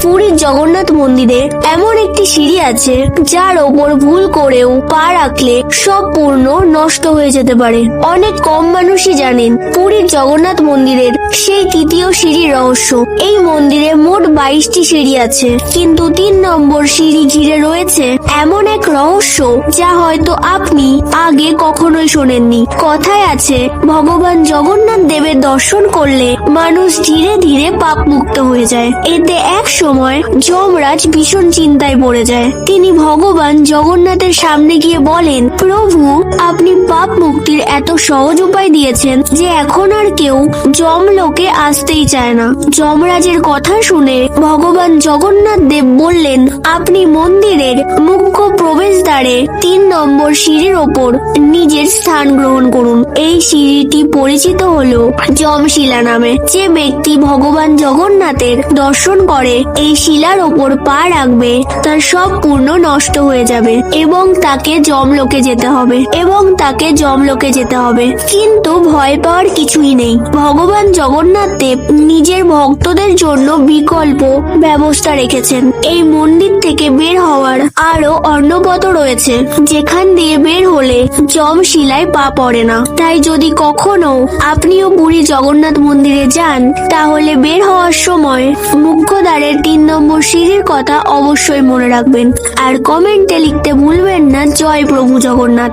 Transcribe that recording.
পুরীর জগন্নাথ মন্দিরে এমন একটি সিঁড়ি আছে যার ওপর ভুল করেও পা রাখলে সব পূর্ণ নষ্ট হয়ে যেতে পারে। অনেক কম মানুষই জানেন পুরীর জগন্নাথ মন্দিরের সেই তৃতীয় সিঁড়ির রহস্য। এই মন্দিরে মোট 22টি সিঁড়ি আছে, কিন্তু 3 নম্বর সিঁড়ি ঘিরে রয়েছে এমন এক রহস্য যা হয়তো আপনি আগে কখনোই শোনেননি। কথায় আছে ভগবান জগন্নাথ দেবের দর্শন করলে মানুষ ধীরে ধীরে পাপ মুক্ত হয়ে যায়। এতে এক সময় যমরাজ ভীষণ চিন্তায় পড়ে যায়। তিনি ভগবান জগন্নাথের সামনে গিয়ে বলেন, প্রভু, আপনি পাপ মুক্তির এত সহজ উপায় দিয়েছেন যে এখন আর কেউ যমলোকে আসতেই চায় না। যমরাজের কথা শুনে ভগবান জগন্নাথ দেব বললেন, আপনি মন্দিরের মুখ্য প্রবেশদ্বারে 3 নম্বর সিঁড়ির ওপর নিজের স্থান গ্রহণ করুন। এই সিঁড়িটি পরিচিত হলো যমশিলা নামে। যে ব্যক্তি ভগবান জগন্নাথের দর্শন করে এই শিলার ওপর পা রাখবে তার সব পূর্ণ নষ্ট হয়ে যাবে এবং তাকে যমলোকে যেতে হবে। কিন্তু ভয় পাওয়ার কিছুই নেই। ভগবান জগন্নাথ দেব নিজের ভক্তদের জন্য বিকল্প ব্যবস্থা রেখেছেন। এই মন্দির থেকে বের হওয়ার আরো অন্য পথ রয়েছে, যেখান দিয়ে বের হলে যমশিলায় পা পড়ে না। তাই যদি কখনো আপনিও পুরী জগন্নাথ মন্দিরে যান, তাহলে বের হওয়ার সময় মুখ্য দ্বারের 3 নম্বর সিঁড়ির কথা অবশ্যই মনে রাখবেন। আর কমেন্টে লিখতে ভুলবেন না, জয় প্রভু জগন্নাথ।